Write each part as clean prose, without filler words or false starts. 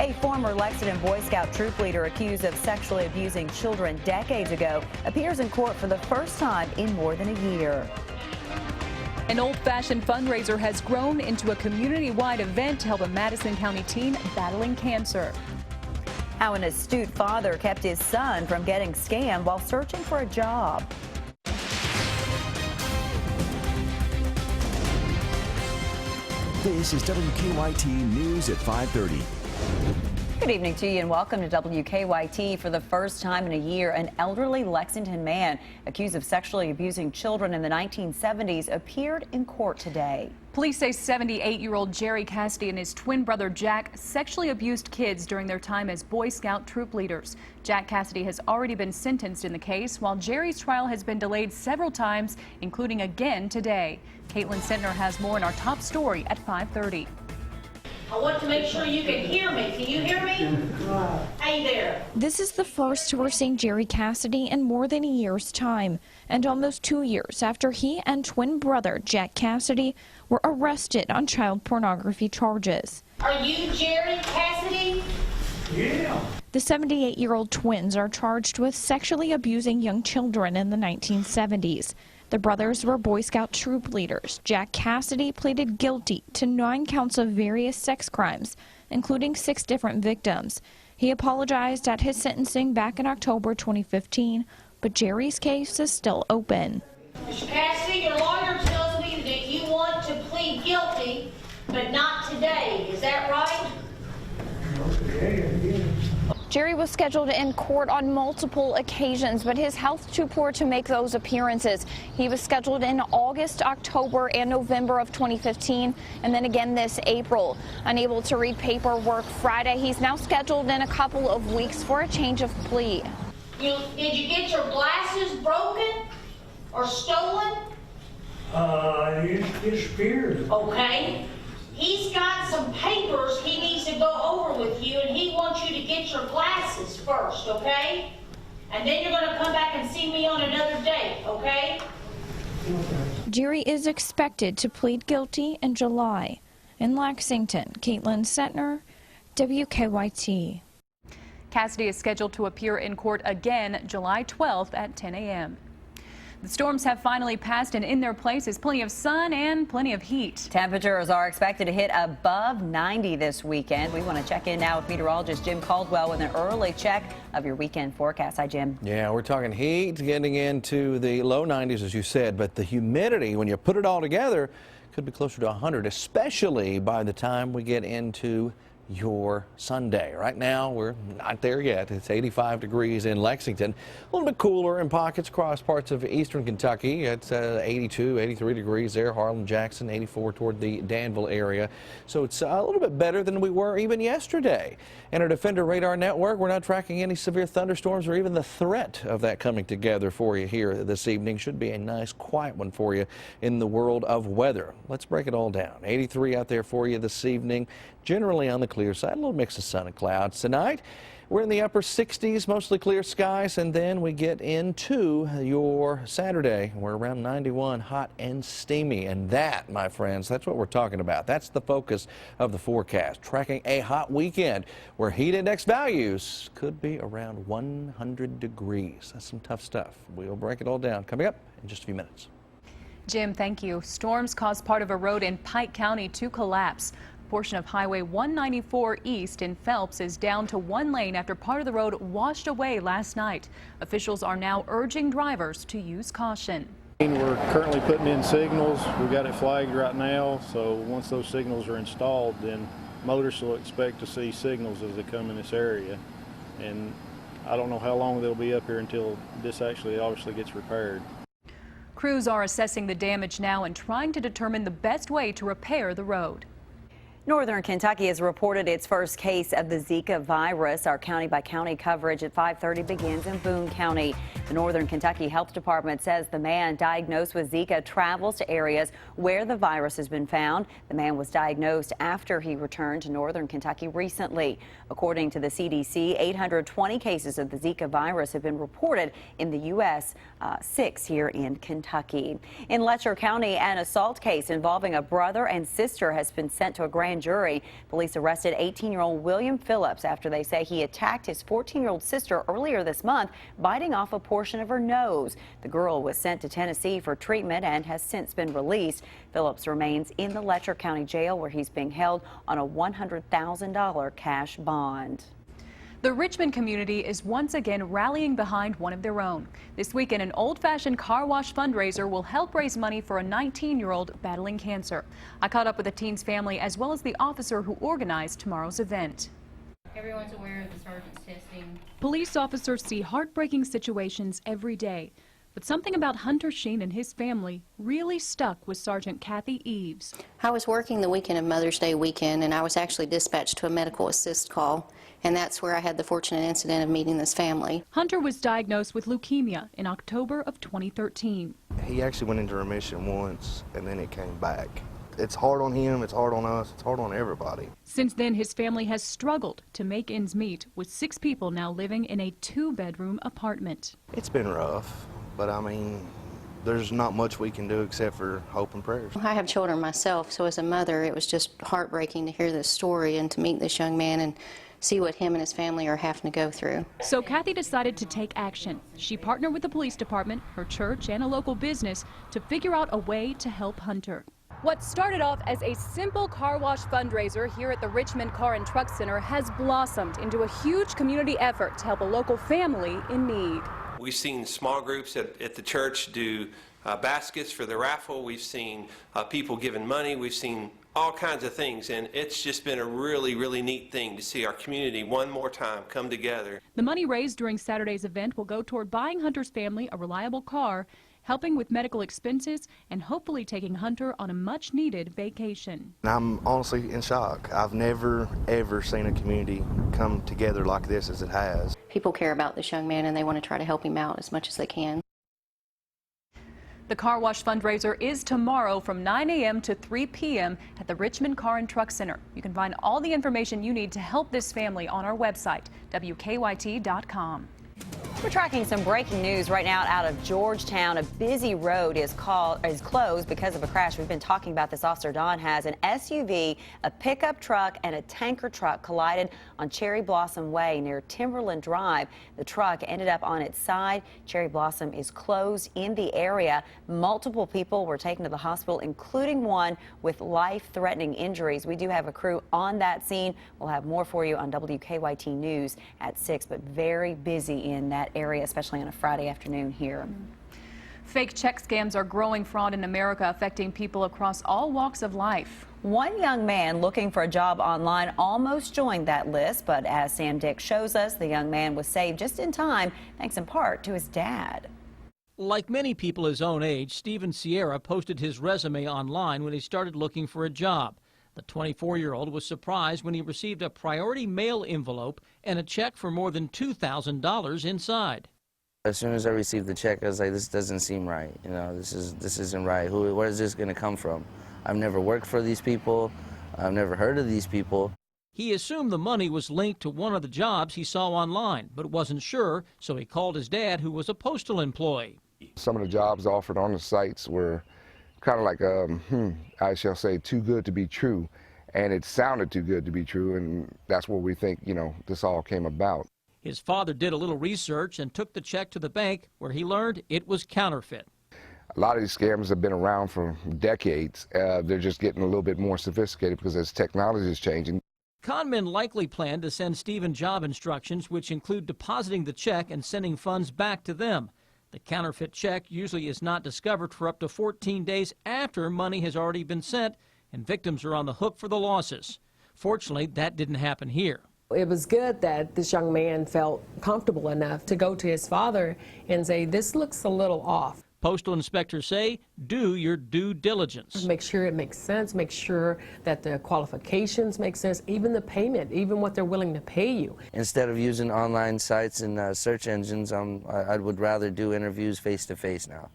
A former Lexington Boy Scout troop leader accused of sexually abusing children decades ago appears in court for the first time in more than a year. An old-fashioned fundraiser has grown into a community-wide event to help a Madison County teen battling cancer. How an astute father kept his son from getting scammed while searching for a job. This is WKYT News at 5:30. Good evening to you and welcome to WKYT. For the first time in a year, an elderly Lexington man accused of sexually abusing children in the 1970s appeared in court today. Police say 78-year-old Jerry Cassidy and his twin brother Jack sexually abused kids during their time as Boy Scout troop leaders. Jack Cassidy has already been sentenced in the case, while Jerry's trial has been delayed several times, including again today. Caitlin Sentner has more in our top story at 5:30. I want to make sure you can hear me. Can you hear me? Hey there. This is the first we're seeing Jerry Cassidy in more than a year's time, and almost 2 years after he and twin brother Jack Cassidy were arrested on child pornography charges. Are you Jerry Cassidy? Yeah. The 78-year-old twins are charged with sexually abusing young children in the 1970s. The brothers were Boy Scout troop leaders. Jack Cassidy pleaded guilty to 9 counts of various sex crimes, including 6 different victims. He apologized at his sentencing back in October 2015, but Jerry's case is still open. Mr. Cassidy, your lawyer tells me that you want to plead guilty, but not today. Is that right? Jerry was scheduled in court on multiple occasions, but his health too poor to make those appearances. He was scheduled in August, October, and November of 2015, and then again this April. Unable to read paperwork Friday, he's now scheduled in a couple of weeks for a change of plea. Did you get your glasses broken or stolen? It disappeared. Okay. He's got some papers he needs to go over with you, and he wants you to get your glasses first, okay? And then you're going to come back and see me on another date, okay? Jerry is expected to plead guilty in July. In Lexington, Caitlin Sentner, WKYT. Cassidy is scheduled to appear in court again July 12th at 10 a.m. The storms have finally passed, and in their place is plenty of sun and plenty of heat. Temperatures are expected to hit above 90 this weekend. We want to check in now with meteorologist Jim Caldwell with an early check of your weekend forecast. Hi, Jim. Yeah, we're talking heat getting into the low 90s, as you said, but the humidity, when you put it all together, could be closer to 100, especially by the time we get into your Sunday. Right now, we're not there yet. It's 85 degrees in Lexington. A little bit cooler in pockets across parts of eastern Kentucky. It's 82, 83 degrees there. Harlan, Jackson, 84 toward the Danville area. So it's a little bit better than we were even yesterday. And our Defender Radar Network, we're not tracking any severe thunderstorms or even the threat of that coming together for you here this evening. Should be a nice, quiet one for you in the world of weather. Let's break it all down. 83 out there for you this evening. Generally on the clear side, a little mix of sun and clouds. Tonight, we're in the upper 60s, mostly clear skies, and then we get into your Saturday. We're around 91, hot and steamy, and that, my friends, that's what we're talking about. That's the focus of the forecast, tracking a hot weekend where heat index values could be around 100 degrees. That's some tough stuff. We'll break it all down coming up in just a few minutes. Jim, thank you. Storms caused part of a road in Pike County to collapse. Portion of Highway 194 East in Phelps is down to 1 lane after part of the road washed away last night. Officials are now urging drivers to use caution. We're currently putting in signals. We've got it flagged right now, so once those signals are installed, then motorists will expect to see signals as they come in this area. And I don't know how long they'll be up here until this actually obviously gets repaired. Crews are assessing the damage now and trying to determine the best way to repair the road. Northern Kentucky has reported its first case of the Zika virus. Our county-by-county coverage at 5:30 begins in Boone County. The Northern Kentucky Health Department says the man diagnosed with Zika travels to areas where the virus has been found. The man was diagnosed after he returned to Northern Kentucky recently. According to the CDC, 820 cases of the Zika virus have been reported in the U.S., 6 here in Kentucky. In Letcher County, an assault case involving a brother and sister has been sent to a grand grand jury. Police arrested 18-year-old William Phillips after they say he attacked his 14-year-old sister earlier this month, biting off a portion of her nose. The girl was sent to Tennessee for treatment and has since been released. Phillips remains in the Letcher County Jail, where he's being held on a $100,000 cash bond. The Richmond community is once again rallying behind one of their own. This weekend, an old-fashioned car wash fundraiser will help raise money for a 19-year-old battling cancer. I caught up with the teen's family as well as the officer who organized tomorrow's event. Everyone's aware of the sergeant's testing. Police officers see heartbreaking situations every day, but something about Hunter Sheen and his family really stuck with Sergeant Kathy Eves. I was working the weekend of Mother's Day weekend, and I was actually dispatched to a medical assist call, and that's where I had the fortunate incident of meeting this family. Hunter was diagnosed with leukemia in October of 2013. He actually went into remission once, and then it came back. It's hard on him, it's hard on us, it's hard on everybody. Since then, his family has struggled to make ends meet, with 6 people now living in a 2-bedroom apartment. It's been rough, but I mean, there's not much we can do except for hope and prayers. I have children myself, so as a mother, it was just heartbreaking to hear this story and to meet this young man and see what him and his family are having to go through. So Kathy decided to take action. She partnered with the police department, her church, and a local business to figure out a way to help Hunter. What started off as a simple car wash fundraiser here at the Richmond Car and Truck Center has blossomed into a huge community effort to help a local family in need. We've seen small groups at the church do baskets for the raffle. We've seen people giving money. We've seen all kinds of things, and it's just been a really, really neat thing to see our community one more time come together. The money raised during Saturday's event will go toward buying Hunter's family a reliable car, helping with medical expenses, and hopefully taking Hunter on a much-needed vacation. I'm honestly in shock. I've never, ever seen a community come together like this as it has. People care about this young man, and they want to try to help him out as much as they can. The car wash fundraiser is tomorrow from 9 a.m. to 3 p.m. at the Richmond Car and Truck Center. You can find all the information you need to help this family on our website, WKYT.com. We're tracking some breaking news right now out of Georgetown. A busy road is closed because of a crash. We've been talking about this. Officer Don has an SUV, a pickup truck, and a tanker truck collided on Cherry Blossom Way near Timberland Drive. The truck ended up on its side. Cherry Blossom is closed in the area. Multiple people were taken to the hospital, including one with life-threatening injuries. We do have a crew on that scene. We'll have more for you on WKYT News at 6, but very busy in that area, especially on a Friday afternoon here. Fake check scams are growing fraud in America, affecting people across all walks of life. One young man looking for a job online almost joined that list, but as Sam Dick shows us, the young man was saved just in time, thanks in part to his dad. Like many people his own age, Steven Sierra posted his resume online when he started looking for a job. The 24-year-old was surprised when he received a priority mail envelope and a check for more than $2,000 inside. As soon as I received the check, I was like, this doesn't seem right. You know, this isn't right. Where is this going to come from? I've never worked for these people. I've never heard of these people. He assumed the money was linked to one of the jobs he saw online, but wasn't sure, so he called his dad, who was a postal employee. Some of the jobs offered on the sites were kind of like, I shall say, too good to be true. And it sounded too good to be true, and that's where we think, you know, this all came about. His father did a little research and took the check to the bank, where he learned it was counterfeit. A lot of these scams have been around for decades. They're just getting a little bit more sophisticated because as technology is changing. Conmen likely plan to send Steven job instructions, which include depositing the check and sending funds back to them. The counterfeit check usually is not discovered for up to 14 days after money has already been sent, and victims are on the hook for the losses. Fortunately, that didn't happen here. It was good that this young man felt comfortable enough to go to his father and say, this looks a little off. Postal inspectors say, do your due diligence. Make sure it makes sense, make sure that the qualifications make sense, even the payment, even what they're willing to pay you. Instead of using online sites and search engines, I would rather do interviews face-to-face now.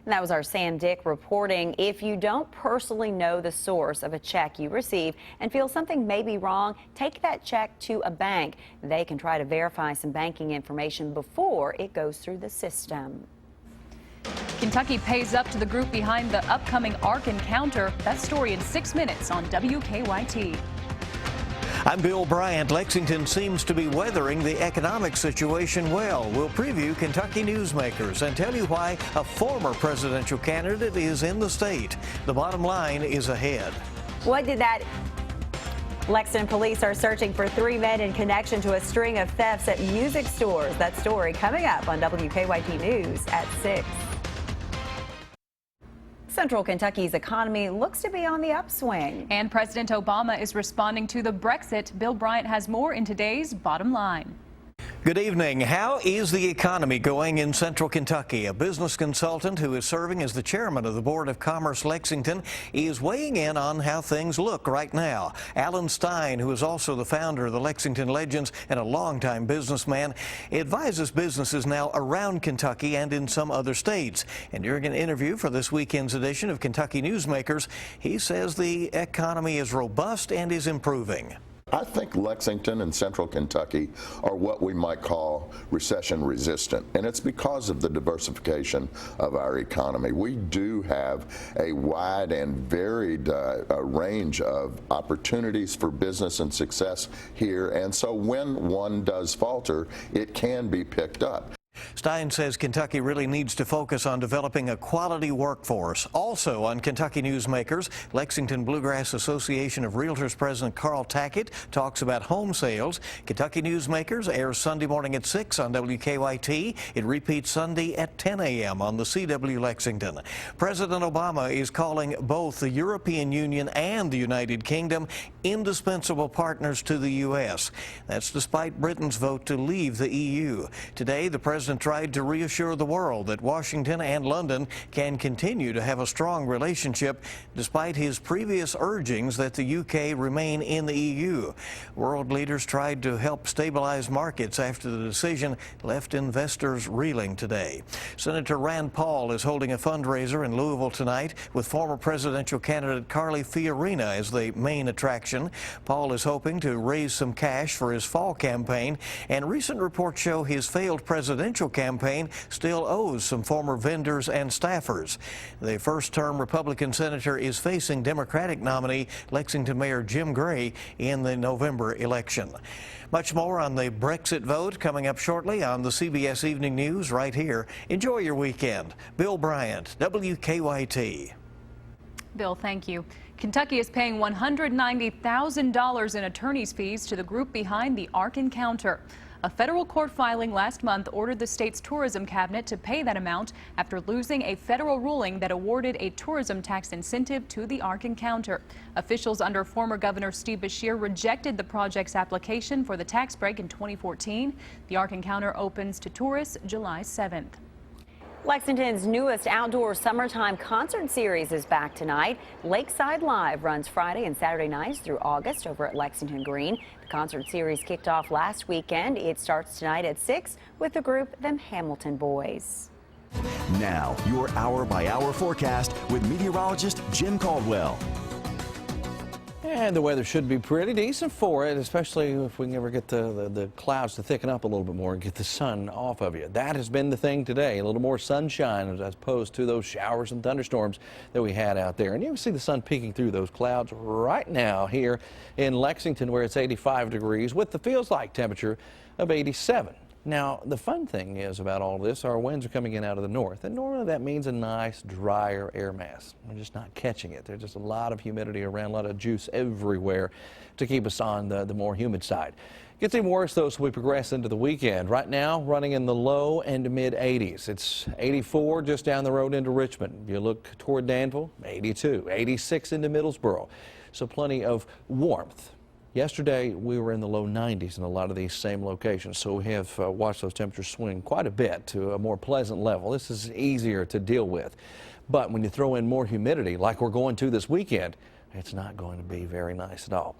And that was our Sam Dick reporting. If you don't personally know the source of a check you receive and feel something may be wrong, take that check to a bank. They can try to verify some banking information before it goes through the system. Kentucky pays up to the group behind the upcoming Ark encounter. That story in 6 minutes on WKYT. I'm Bill Bryant. Lexington seems to be weathering the economic situation well. We'll preview Kentucky newsmakers and tell you why a former presidential candidate is in the state. The bottom line is ahead. What did that? Lexington police are searching for 3 men in connection to a string of thefts at music stores. That story coming up on WKYT News at 6. Central Kentucky's economy looks to be on the upswing. And President Obama is responding to the Brexit. Bill Bryant has more in today's Bottom Line. Good evening. How is the economy going in Central Kentucky? A business consultant who is serving as the chairman of the Board of Commerce Lexington is weighing in on how things look right now. Alan Stein, who is also the founder of the Lexington Legends and a longtime businessman, advises businesses now around Kentucky and in some other states. And during an interview for this weekend's edition of Kentucky Newsmakers, he says the economy is robust and is improving. I think Lexington and Central Kentucky are what we might call recession resistant, and it's because of the diversification of our economy. We do have a wide and varied range of opportunities for business and success here, and so when one does falter, it can be picked up. Stein says Kentucky really needs to focus on developing a quality workforce. Also on Kentucky Newsmakers, Lexington Bluegrass Association of Realtors President Carl Tackett talks about home sales. Kentucky Newsmakers airs Sunday morning at 6 on WKYT. It repeats Sunday at 10 a.m. on the CW Lexington. President Obama is calling both the European Union and the United Kingdom indispensable partners to the U.S. That's despite Britain's vote to leave the EU. Today, the president tried to reassure the world that Washington and London can continue to have a strong relationship despite his previous urgings that the UK remain in the EU. World leaders tried to help stabilize markets after the decision left investors reeling today. Senator Rand Paul is holding a fundraiser in Louisville tonight with former presidential candidate Carly Fiorina as the main attraction. Paul is hoping to raise some cash for his fall campaign, and recent reports show his failed presidential campaign still owes some former vendors and staffers. The first-term Republican senator is facing Democratic nominee Lexington Mayor Jim Gray in the November election. Much more on the Brexit vote coming up shortly on the CBS Evening News right here. Enjoy your weekend. Bill Bryant, WKYT. Bill, thank you. Kentucky is paying $190,000 in attorney's fees to the group behind the Ark encounter. A federal court filing last month ordered the state's tourism cabinet to pay that amount after losing a federal ruling that awarded a tourism tax incentive to the Ark encounter. Officials under former Governor Steve Beshear rejected the project's application for the tax break in 2014. The Ark encounter opens to tourists July 7th. Lexington's newest outdoor summertime concert series is back tonight. Lakeside Live runs Friday and Saturday nights through August over at Lexington Green. The concert series kicked off last weekend. It starts tonight at 6 with the group Them Hamilton Boys. Now, your hour-by-hour forecast with meteorologist Jim Caldwell. And the weather should be pretty decent for it, especially if we can ever get the clouds to thicken up a little bit more and get the sun off of you. That has been the thing today, a little more sunshine as opposed to those showers and thunderstorms that we had out there. And you can see the sun peeking through those clouds right now here in Lexington, where it's 85 degrees with the feels-like temperature of 87. Now, the fun thing is about all this, our winds are coming in out of the north, and normally that means a nice, drier air mass. We're just not catching it. There's just a lot of humidity around, a lot of juice everywhere to keep us on the more humid side. Gets even worse, though, as we progress into the weekend. Right now, running in the low and mid-80s. It's 84 just down the road into Richmond. If you look toward Danville, 82, 86 into Middlesboro. So plenty of warmth. Yesterday, we were in the low 90s in a lot of these same locations, so we have watched those temperatures swing quite a bit to a more pleasant level. This is easier to deal with. But when you throw in more humidity, like we're going to this weekend, it's not going to be very nice at all.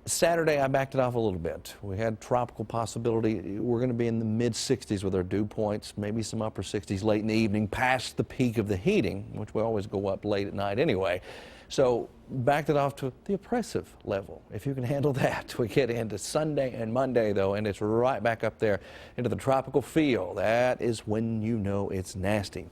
Saturday, I backed it off a little bit. We had tropical possibility. We're going to be in the mid-60s with our dew points, maybe some upper 60s late in the evening, past the peak of the heating, which we always go up late at night anyway. So backed it off to the oppressive level. If you can handle that, we get into Sunday and Monday, though, and it's right back up there into the tropical feel. That is when you know it's nasty.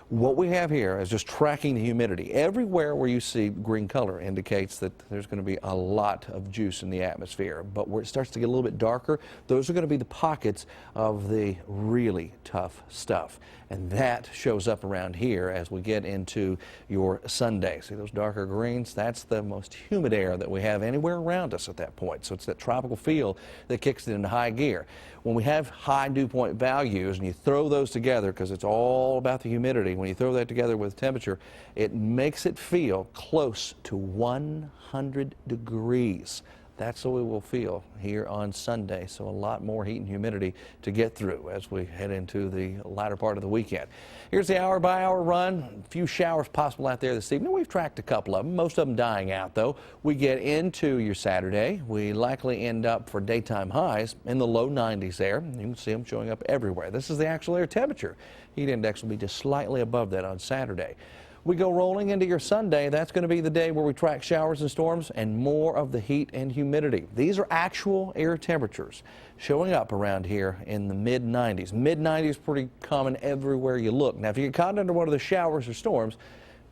What we have here is just tracking the humidity. Everywhere where you see green color indicates that there's going to be a lot of juice in the atmosphere. But where it starts to get a little bit darker, those are going to be the pockets of the really tough stuff. And that shows up around here as we get into your Sunday. See those darker greens? That's the most humid air that we have anywhere around us at that point. So it's that tropical feel that kicks it into high gear. When we have high dew point values and you throw those together, because it's all about the humidity, when you throw that together with temperature, it makes it feel close to 100 degrees. That's what we will feel here on Sunday. So a lot more heat and humidity to get through as we head into the latter part of the weekend. Here's the hour-by-hour run. A few showers possible out there this evening. We've tracked a couple of them, most of them dying out, though. We get into your Saturday. We likely end up for daytime highs in the low 90s there. You can see them showing up everywhere. This is the actual air temperature. Heat index will be just slightly above that on Saturday. We go rolling into your Sunday. That's going to be the day where we track showers and storms and more of the heat and humidity. These are actual air temperatures showing up around here in the mid-90s. Mid-90s pretty common everywhere you look. Now, if you get caught under one of the showers or storms,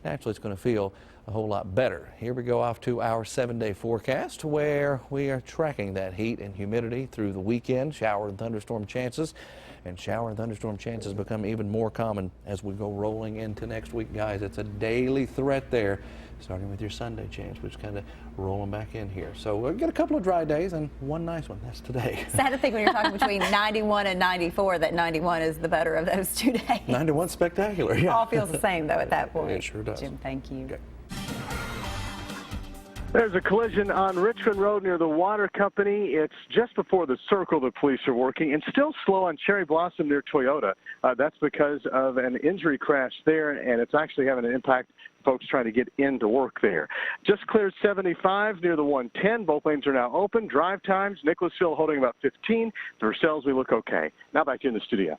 naturally it's going to feel a whole lot better. Here we go off to our 7-day forecast where we are tracking that heat and humidity through the weekend. Shower and thunderstorm chances. And shower and thunderstorm chances become even more common as we go rolling into next week, guys. It's a daily threat there, starting with your Sunday chance, which kind of rolling back in here. So we'll get a couple of dry days and one nice one. That's today. Sad to think when you're talking between 91 and 94 that 91 is the better of those 2 days. 91 spectacular, yeah. All feels the same, though, at that point. It sure does. Jim, thank you. Okay. There's a collision on Richmond Road near the water company. It's just before the circle the police are working, and still slow on Cherry Blossom near Toyota. That's because of an injury crash there, and it's actually having an impact folks trying to get into work there. Just cleared 75 near the 110. Both lanes are now open. Drive times, Nicholasville holding about 15. The Versailles, we look okay. Now back to you in the studio.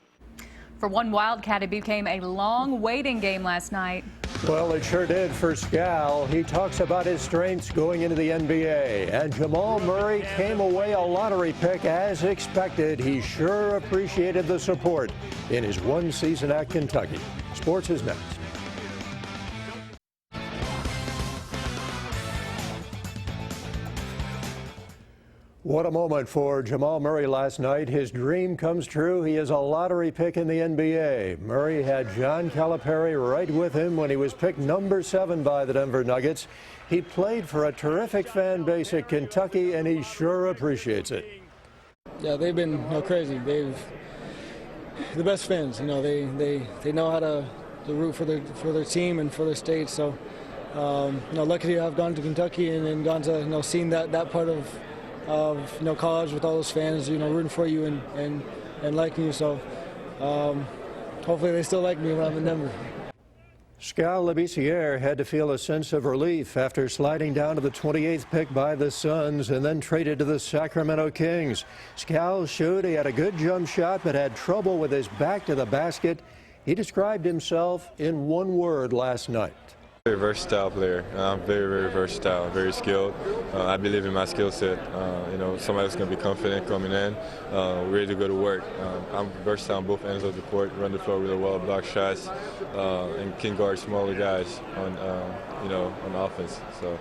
For one Wildcat, it became a long waiting game last night. Well, it sure did for Scal. He talks about his strengths going into the NBA. And Jamal Murray came away a lottery pick as expected. He sure appreciated the support in his one season at Kentucky. Sports is next. What a moment for Jamal Murray last night. His dream comes true. He is a lottery pick in the NBA. Murray had John Calipari right with him when he was picked number 7 by the Denver Nuggets. He played for a terrific fan base at Kentucky, and he sure appreciates it. Yeah, they've been crazy. They've the best fans. They know how to root for their team and for their state. So, lucky to have gone to Kentucky and then gone to seen that part of college with all those fans, rooting for you and liking you. So hopefully they still like me when I'm in Denver. Scal Labissiere had to feel a sense of relief after sliding down to the 28th pick by the Suns and then traded to the Sacramento Kings. Scal showed he had a good jump shot but had trouble with his back to the basket. He described himself in one word last night. Very versatile player. I'm very, very versatile, very skilled. I believe in my skill set. Somebody that's going to be confident coming in, ready to go to work. I'm versatile on both ends of the court, run the floor really well, block shots, and can guard smaller guys on offense. So.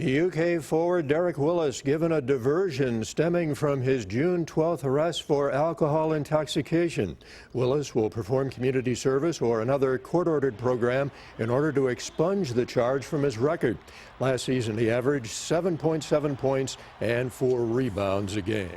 UK forward Derek Willis given a diversion stemming from his June 12th arrest for alcohol intoxication. Willis will perform community service or another court-ordered program in order to expunge the charge from his record. Last season he averaged 7.7 points and 4 rebounds a game.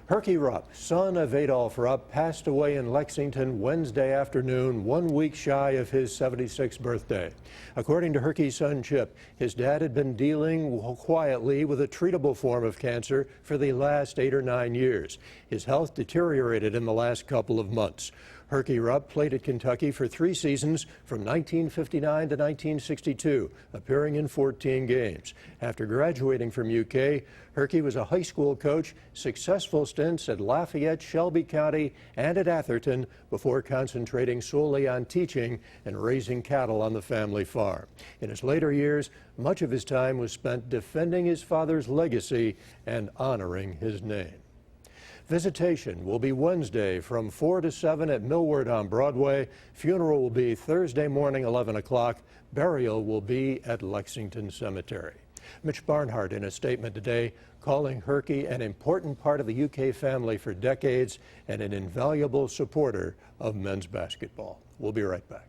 Herky Rupp, son of Adolph Rupp, passed away in Lexington Wednesday afternoon, 1 week shy of his 76th birthday. According to Herky's son Chip, his dad had been dealing quietly with a treatable form of cancer for the last 8 or 9 years. His health deteriorated in the last couple of months. Herky Rupp played at Kentucky for 3 seasons from 1959 to 1962, appearing in 14 games. After graduating from UK, Herky was a high school coach, successful stints at Lafayette, Shelby County, and at Atherton before concentrating solely on teaching and raising cattle on the family farm. In his later years, much of his time was spent defending his father's legacy and honoring his name. Visitation will be Wednesday from 4 to 7 at Millward on Broadway. Funeral will be Thursday morning, 11 o'clock. Burial will be at Lexington Cemetery. Mitch Barnhart in a statement today calling Herky an important part of the UK family for decades and an invaluable supporter of men's basketball. We'll be right back.